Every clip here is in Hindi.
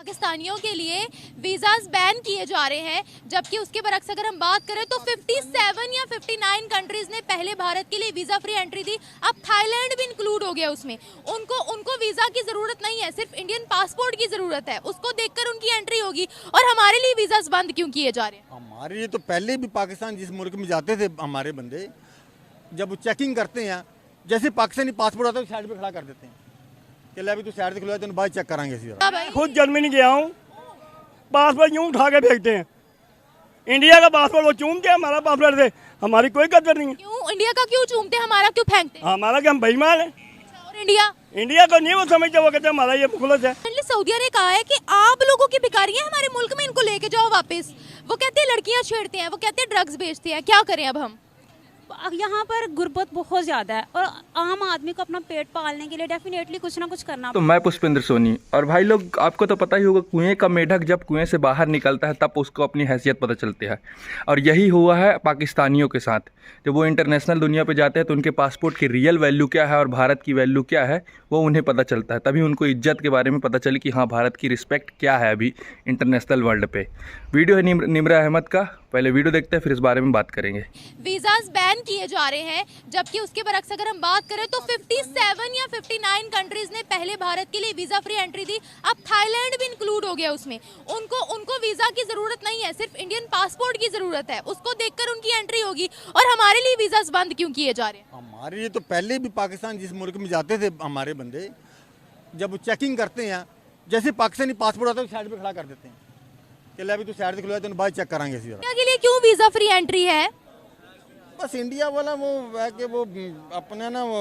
पाकिस्तानियों के लिए वीज़ाज बैन किए जा रहे हैं, जबकि उसके बरक्स अगर हम बात करें तो 57 या 59 कंट्रीज ने पहले भारत के लिए वीज़ा फ्री एंट्री दी। अब थाईलैंड भी इंक्लूड हो गया उसमें। उनको वीज़ा की ज़रूरत नहीं है, सिर्फ इंडियन पासपोर्ट की ज़रूरत है। उसको देखकर उनकी एंट्री होगी। और हमारे लिए वीज़ाज बंद क्यों किए जा रहे हैं? हमारे लिए तो पहले भी पाकिस्तान जिस मुल्क में जाते थे हमारे बंदे, जब वो चेकिंग करते हैं, जैसे पाकिस्तानी पासपोर्ट आता है साइड पे खड़ा कर देते हैं कि अभी तो साइड से खुलवा तो बाद चेक कराएंगे। खुद जर्मनी गया हूँ, पासपोर्ट यूँ उठा के फेंकते हैं। इंडिया का पासपोर्ट वो चूमते हैं, हमारा पासपोर्ट से हमारी कोई कदर नहीं है। क्यों इंडिया का क्यों चूमते हैं, हमारा क्यों फेंकते हैं? हमारा क्या, हम बेईमान है? और इंडिया को नहीं वो समझते, वो कहते हैं हमारा ये मुखलस है। सऊदिया ने कहा है कि आप लोगों की भिखारी हैं हमारे मुल्क में, इनको लेके जाओ वापस। वो कहते हैं लड़कियां छेड़ते हैं, वो कहते हैं ड्रग्स बेचते हैं। क्या करें अब हम? यहाँ पर गुर्बत बहुत ज़्यादा है और आम आदमी को अपना पेट पालने के लिए डेफिनेटली कुछ ना कुछ करना। तो मैं पुष्पेंद्र सोनी, और भाई लोग आपको तो पता ही होगा, कुएं का मेढक जब कुएं से बाहर निकलता है तब उसको अपनी हैसियत पता चलती है। और यही हुआ है पाकिस्तानियों के साथ। जब वो इंटरनेशनल दुनिया पे जाते हैं तो उनके पासपोर्ट की रियल वैल्यू क्या है और भारत की वैल्यू क्या है वो उन्हें पता चलता है। तभी उनको इज्जत के बारे में पता चली कि हाँ, भारत की रिस्पेक्ट क्या है अभी इंटरनेशनल वर्ल्ड पे। वीडियो है निम्रा अहमद का, पहले वीडियो देखते हैं फिर इस बारे में बात करेंगे। वीज़ाज बैन किए जा रहे हैं, जबकि उसके बरक्स अगर हम बात करें तो 57 या 59 कंट्रीज ने पहले भारत के लिए वीज़ा फ्री एंट्री दी। अब थाईलैंड भी इंक्लूड हो गया उसमें। उनको वीज़ा की ज़रूरत नहीं है, सिर्फ इंडियन पासपोर्ट की ज़रूरत है। उसको देखकर उनकी एंट्री होगी। और हमारे लिए वीज़ाज बंद क्यों किए जा रहे हैं? हमारे लिए तो पहले भी पाकिस्तान जिस मुल्क में जाते थे हमारे बंदे, जब वो चेकिंग करते हैं, जैसे पाकिस्तानी पासपोर्ट आता है साइड पे खड़ा कर देते हैं कि अभी तो साइड से खुलवा तो बाद चेक कराएंगे। इंडिया के लिए क्यों वीज़ा फ्री एंट्री है? बस इंडिया वाला वो है कि वो अपने ना वो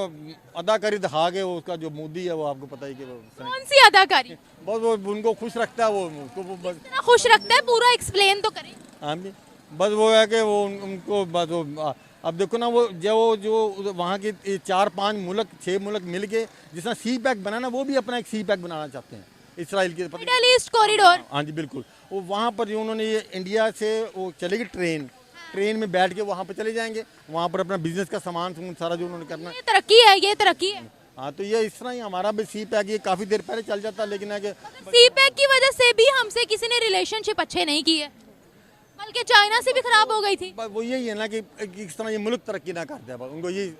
अदाकारी दिखा के, वो उसका जो मोदी है वो आपको पता ही कि वो कौन सी अदाकारी? बस वो उनको खुश रखता है, वो उसको वो बस खुश रखता है। पूरा एक्सप्लेन तो करें। हाँ जी, बस वो है कि वो उनको बस वो अब देखो ना, वो जो वहाँ के 4-5 मुल्क 6 मुल्क मिल के जिसना सी पैक बनाना, वो भी अपना एक सी पैक बनाना चाहते हैं इसराइल के। Middle east corridor. हाँ जी बिल्कुल। वो वहाँ पर जो उन्होंने ये इंडिया से वो चलेगी ट्रेन में बैठ के वहाँ पर चले जाएंगे, वहाँ पर अपना बिजनेस का सामान सारा जो उन्होंने करना है। ये तरक्की है, ये तरक्की है। हाँ, तो ये इस तरह ही हमारा भी सी पैक ये काफ़ी देर पहले चल जाता, लेकिन है कि सी पैक की वजह से भी हमसे किसी ने रिलेशनशिप अच्छे नहीं किए, बल्कि चाइना से भी खराब हो गई थी। वो यही है ना कि किस तरह ये मुल्क तरक्की ना करते हैं, उनको ये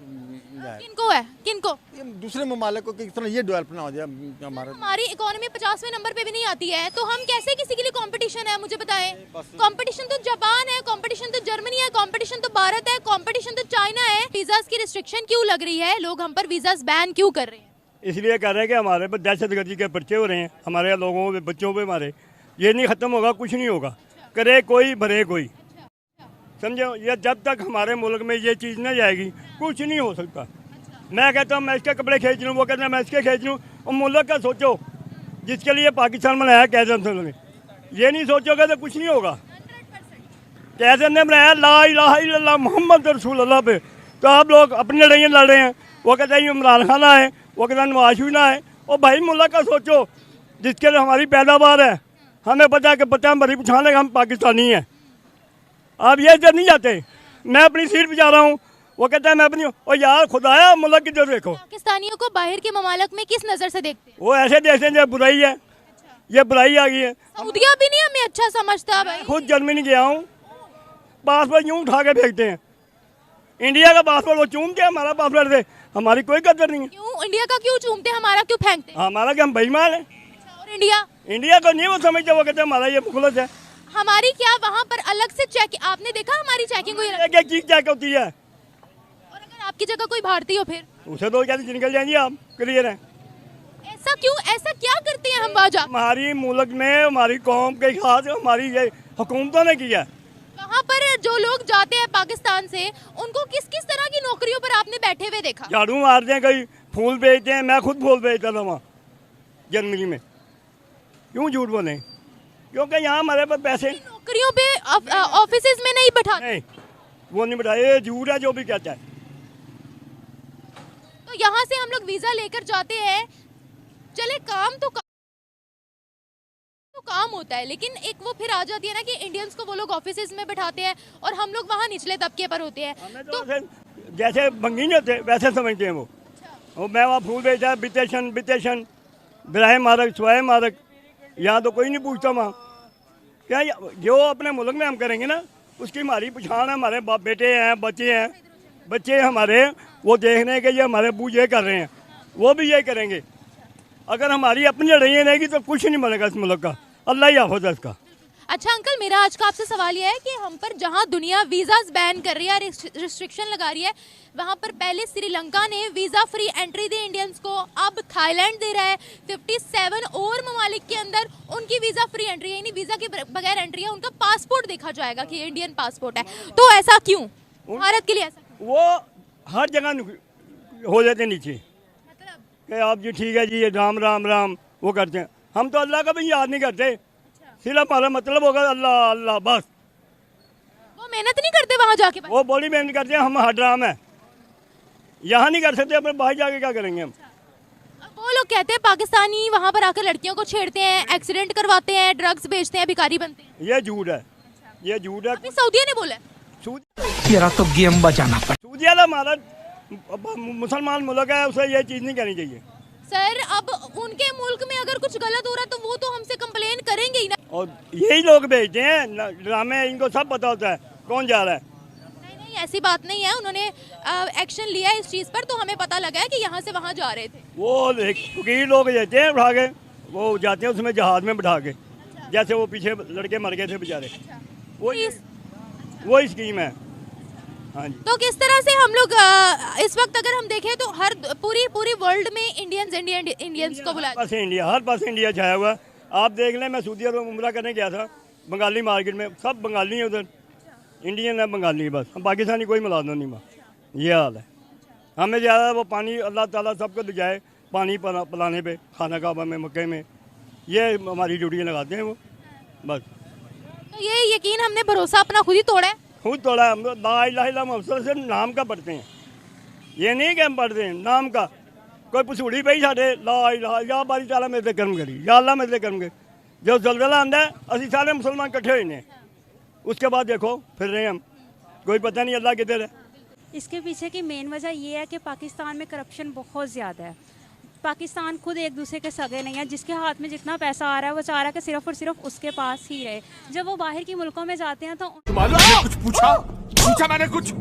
किनको ये दूसरे ममालिक को किस तरह ये डेवलप ना हो जाए। हमारी इकोनॉमी 50वें नंबर पे भी नहीं आती है, तो हम कैसे किसी के लिए कंपटीशन है? मुझे बताएं। कंपटीशन तो जापान है, कंपटीशन तो जर्मनी है, कंपटीशन तो भारत है, कंपटीशन तो चाइना है। वीज़ाज की रिस्ट्रिक्शन क्यों लग रही है? लोग हम पर वीज़ाज बैन क्यों कर रहे हैं? इसलिए कह रहे हैं कि हमारे पर दहशतगर्दी के पर्चे हो रहे हैं, हमारे लोगों पे, बच्चों पे मारे। ये नहीं ख़त्म होगा, कुछ नहीं होगा, करे कोई भरे कोई, समझो। ये जब तक हमारे मुल्क में ये चीज़ नहीं जाएगी कुछ नहीं हो सकता। मैं कहता हूँ मैं इसके कपड़े खींच लूँ, वो कहते हैं मैं इसके खींच लूँ। और मुल्क का सोचो, जिसके लिए पाकिस्तान बनाया कैसर ने, ये नहीं सोचोगे तो कुछ नहीं होगा। कैसर ने बनाया ला इलाहा इल्लल्लाह मुहम्मद रसूलुल्लाह पे, तो आप लोग अपनी लड़ाइयाँ लड़ रहे हैं। वो कहते हैं इमरान खान आए, वो कहते हैं नवाज शरीफ आए। और भाई मुल्क का सोचो, जिसके लिए हमारी पैदावार है, हमें पता है कि पता मरी पछान लेगा हम पाकिस्तानी हैं। आप ये इधर नहीं जाते, मैं अपनी सीट पे जा रहा हूँ, वो कहता है मैं अपनी। और यार खुदाया मुल्क किधर देखो। पाकिस्तानियों को बाहर के ममालिक में किस नज़र से देखते हैं? वो ऐसे देखते हैं जो बुराई है, ये बुराई आ गई है। सऊदिया भी नहीं हमें अच्छा समझता भाई। खुद जर्मनी गया हूँ, पासपोर्ट यूँ उठा के फेंकते हैं। इंडिया का पासपोर्ट वो चूमते हैं, हमारा पासपोर्ट से हमारी कोई कदर नहीं है। क्यों इंडिया का क्यों चूमते हैं, हमारा क्यों फेंकते हैं? हमारा क्या, हम बेईमान है? और इंडिया को नहीं वो समझते, वो कहते हैं हमारा ये मुखलस है। हमारी क्या वहाँ पर अलग से चेक, आपने देखा हमारी चेकिंग हुई? एक चीज चेक होती है। और अगर आपकी जगह कोई भारतीय हो फिर उसे तो क्या निकल जाएंगे आप, क्लियर है। ऐसा क्यों, ऐसा क्या करते हैं हम बाजा? हमारी मुल्क में हमारी कौम के खास हमारी ये हुकूमतों ने किया। वहाँ पर जो लोग जाते हैं पाकिस्तान से, उनको किस किस तरह की नौकरियों पर आपने बैठे हुए देखा? झाड़ू मारते हैं, कहीं फूल बेचते हैं। मैं खुद फूल बेचता था वहाँ जर्मनी में। क्यों झूठ बोले? क्योंकि यहाँ हमारे पास पैसे। नौकरियों पे ऑफिसेज में नहीं बैठाते? नहीं, वो नहीं बैठा, ये झूठ है जो भी कहता है। तो यहाँ से हम लोग वीजा लेकर जाते हैं, चले काम तो काम होता है, लेकिन एक वो फिर आ जाती है ना कि इंडियंस को वो लोग ऑफिसेज में बैठाते हैं और हम लोग वहाँ निचले तबके पर होते हैं। तो जैसे भंगी नहीं होते वैसे समझते हैं वो। मैं वहाँ फूल बेचता है, बितेशन बिराह मारक, स्वाय मारक, यहाँ तो कोई नहीं पूछता वहाँ। क्या जो अपने मुल्क में हम करेंगे ना, उसकी हमारी पहचान है। हमारे बेटे हैं, बच्चे हमारे, वो देख रहे हैं कि ये हमारे अब्बू ये कर रहे हैं, वो भी ये करेंगे। अगर हमारी अपनी लड़ाइयाँ रहेगी तो कुछ नहीं बनेगा इस मुल्क का। अल्लाह ही हाफ़िज़ है इसका। अच्छा अंकल, मेरा आज का आपसे सवाल यह है कि हम पर जहां दुनिया वीज़ाज बैन कर रही है, रिस्ट्रिक्शन लगा रही है, वहां पर पहले श्रीलंका ने वीज़ा फ्री एंट्री दी इंडियंस को, अब थाईलैंड दे रहा है। 57 और ममालिक के अंदर उनकी वीज़ा फ्री एंट्री है, यानी वीज़ा के बगैर एंट्री है, उनका पासपोर्ट देखा जाएगा कि इंडियन पासपोर्ट है। तो ऐसा क्यों भारत के लिए ऐसा क्यों? वो हर जगह हो जाते नीचे मतलब कि आप जी ठीक है जी, ये राम राम राम वो करते हैं। हम तो अल्लाह का भी याद नहीं करते। सिर्फ हमारा मतलब होगा अल्लाह अल्लाह बस। वो मेहनत नहीं करते वहां जाके? वो बड़ी मेहनत करते हैं, हम हड्राम है, यहाँ नहीं कर सकते, अपने बाहर जाके क्या करेंगे हम। वो लोग कहते हैं पाकिस्तानी वहां पर आकर लड़कियों को छेड़ते हैं, एक्सीडेंट करवाते हैं, ड्रग्स बेचते हैं, भिखारी बनते हैं। ये झूठ है, ये झूठ है। अभी सऊदिया ने बोला है। तेरा तो गेम बजाना पड़ा। सऊदी वाला हमारा मुसलमान मुल्क है, उसे ये चीज़ नहीं करनी चाहिए। सर अब उनके मुल्क में अगर कुछ गलत हो रहा है तो वो तो हमसे कंप्लेन करेंगे ही ना। और यही लोग भेजते हैं ड्रामे, इनको सब पता होता है कौन जा रहा है। नहीं ऐसी बात नहीं है, उन्होंने एक्शन लिया है इस चीज़ पर, तो हमें पता लगा है कि यहाँ से वहाँ जा रहे थे। वो फकीर लोग जाते हैं उठा के, वो जाते हैं उसमें जहाज में बिठा के, जैसे वो पीछे लड़के मर गए थे बेचारे, वो स्कीम है। हाँ जी। तो किस तरह से हम लोग इस वक्त अगर हम देखें तो हर पूरी वर्ल्ड में इंडियंस को बुलाया, हर पास इंडिया छाया हुआ। आप देख लें, मैं सऊदी अरब उम्रा करने गया था, बंगाली मार्केट में सब बंगाली हैं उधर, इंडियन है बंगाली बस, हम पाकिस्तानी कोई मुलाजिम नहीं। ये हाल है। हमें ज़्यादा वो पानी अल्लाह ताला सबको दे जाए, पानी पिलाने पे खाना काबा में, मक्के में, ये हमारी ड्यूटी लगाते हैं वो बस। तो ये यकीन हमने भरोसा अपना खुद ही तोड़ा है। खुद थोड़ा हम ला इलाहा इल्लल्लाह मुहम्मद सिर्फ नाम का पढ़ते हैं, ये नहीं कि हम पढ़ते हैं नाम का। कोई पसूड़ी पई साढ़े ला इलाहा या बारी ताला मेरे ते कर्म करी, या अल्लाह मेरे ते कर्म करी। जो जलजला आंदा है असं सारे मुसलमान इकट्ठे हुए हैं, उसके बाद देखो फिर रहे हम, कोई पता नहीं अल्लाह किधर है। इसके पीछे की मेन वजह ये है कि पाकिस्तान में करप्शन बहुत ज़्यादा है। पाकिस्तान खुद एक दूसरे के सगे नहीं है, जिसके हाथ में जितना पैसा आ रहा है वो चाह रहा है कि सिर्फ और सिर्फ उसके पास ही रहे। जब वो बाहर की मुल्कों में जाते हैं तो कुछ पूछा मैंने कुछ।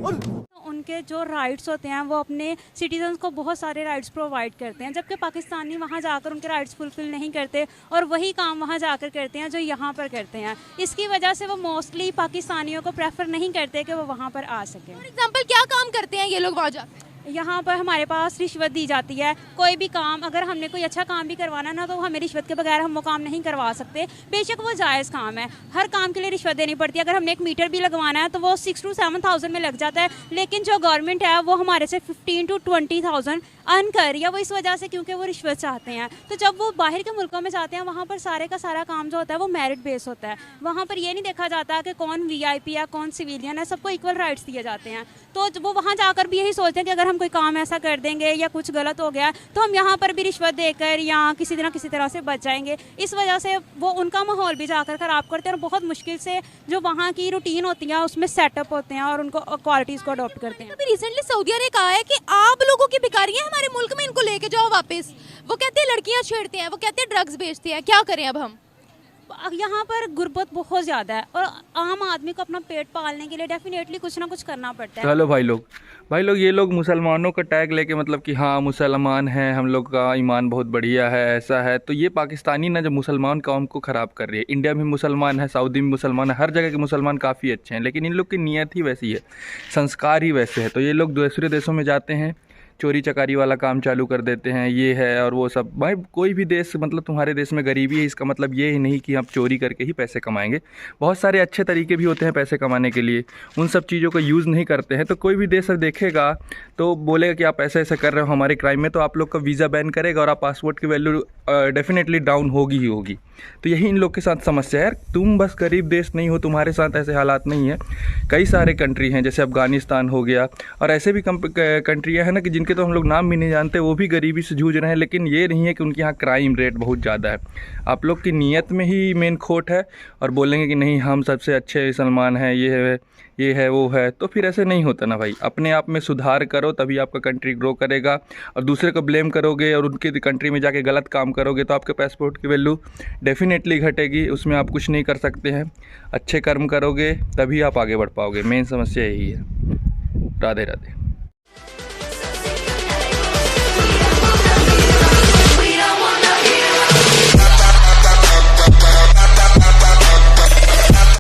उनके जो राइट्स होते हैं वो अपने सिटीजन्स को बहुत सारे राइट्स प्रोवाइड करते हैं, जबकि पाकिस्तानी वहाँ जाकर उनके राइट्स फुलफिल नहीं करते और वही काम वहाँ जाकर करते हैं जो यहाँ पर करते हैं। इसकी वजह से वो मोस्टली पाकिस्तानियों को प्रेफर नहीं करते कि वो वहाँ पर आ सकें। फॉर एग्जाम्पल क्या काम करते हैं ये लोग वहाँ जाकर? यहाँ पर हमारे पास रिश्वत दी जाती है। कोई भी काम, अगर हमने कोई अच्छा काम भी करवाना ना, तो हमें रिश्वत के बगैर हम वो काम नहीं करवा सकते, बेशक वो जायज़ काम है। हर काम के लिए रिश्वत देनी पड़ती है। अगर हमने एक मीटर भी लगवाना है तो वो 6 to 7,000 में लग जाता है, लेकिन जो गवर्नमेंट है वो हमारे से 15 to 20,000 अर्न कर रही है। वो इस वजह से क्योंकि वो रिश्वत चाहते हैं। तो जब वो बाहर के मुल्कों में जाते हैं, वहाँ पर सारे का सारा काम जो होता है वो मेरिट बेस होता है। वहाँ पर ये नहीं देखा जाता कि कौन VIP है कौन सिविलियन है, सबको इक्वल राइट्स दिए जाते हैं। तो वो वहाँ जाकर भी यही सोचते हैं कि अगर हम कोई काम ऐसा कर देंगे या कुछ गलत हो गया तो हम यहाँ पर भी रिश्वत देकर या किसी तरह से बच जाएंगे। इस वजह से वो उनका माहौल भी जाकर ख़राब करते हैं और बहुत मुश्किल से जो वहाँ की रूटीन होती है उसमें सेटअप होते हैं और उनको क्वालिटीज़ को अडॉप्ट करते हैं। अभी रिसेंटली सऊदीया ने कहा है कि आप लोगों की भिखारी हैं हमारे मुल्क में, इनको लेके जाओ वापस। वो कहते हैं लड़कियां छेड़ते हैं, वो कहते हैं ड्रग्स बेचते हैं, क्या करें अब हम? यहाँ पर गुर्बत बहुत ज़्यादा है और आम आदमी को अपना पेट पालने के लिए डेफिनेटली कुछ ना कुछ करना पड़ता है। हेलो भाई लोग ये लोग मुसलमानों का टैग लेके मतलब कि हाँ मुसलमान हैं, हम लोग का ईमान बहुत बढ़िया है, ऐसा है। तो ये पाकिस्तानी ना जो मुसलमान कौम को ख़राब कर रही है। इंडिया में मुसलमान है, सऊदी में मुसलमान है, हर जगह के मुसलमान काफ़ी अच्छे हैं, लेकिन इन लोग की नीयत ही वैसी है, संस्कार ही वैसे है। तो ये लोग दूसरे देशों में जाते हैं, चोरी चकारी वाला काम चालू कर देते हैं, ये है और वो सब। भाई कोई भी देश, मतलब तुम्हारे देश में गरीबी है इसका मतलब ये ही नहीं कि आप चोरी करके ही पैसे कमाएंगे। बहुत सारे अच्छे तरीके भी होते हैं पैसे कमाने के लिए, उन सब चीज़ों का यूज़ नहीं करते हैं। तो कोई भी देश देखेगा तो बोलेगा कि आप ऐसे कर रहे हो हमारे क्राइम में, तो आप लोग का वीज़ा बैन करेगा और आप पासपोर्ट की वैल्यू डेफिनेटली डाउन होगी ही होगी। तो यही इन लोग के साथ समस्या है यार। तुम बस गरीब देश नहीं हो, तुम्हारे साथ ऐसे हालात नहीं है। कई सारे कंट्री हैं जैसे अफ़गानिस्तान हो गया और ऐसे भी कंट्रियाँ हैं ना कि जिनके जिनके तो हम लोग नाम भी नहीं जानते, वो भी गरीबी से जूझ रहे हैं। लेकिन ये नहीं है कि उनके यहाँ क्राइम रेट बहुत ज़्यादा है। आप लोग की नीयत में ही मेन खोट है, और बोलेंगे कि नहीं हम सबसे अच्छे सलमान हैं, ये है वो है, तो फिर ऐसे नहीं होता ना भाई। अपने आप में सुधार करो, तभी आपका कंट्री ग्रो करेगा। और दूसरे को ब्लेम करोगे और उनकी कंट्री में जाके गलत काम करोगे तो आपके पासपोर्ट की वैल्यू डेफिनेटली घटेगी, उसमें आप कुछ नहीं कर सकते हैं। अच्छे कर्म करोगे तभी आप आगे बढ़ पाओगे, मेन समस्या यही है। राधे राधे।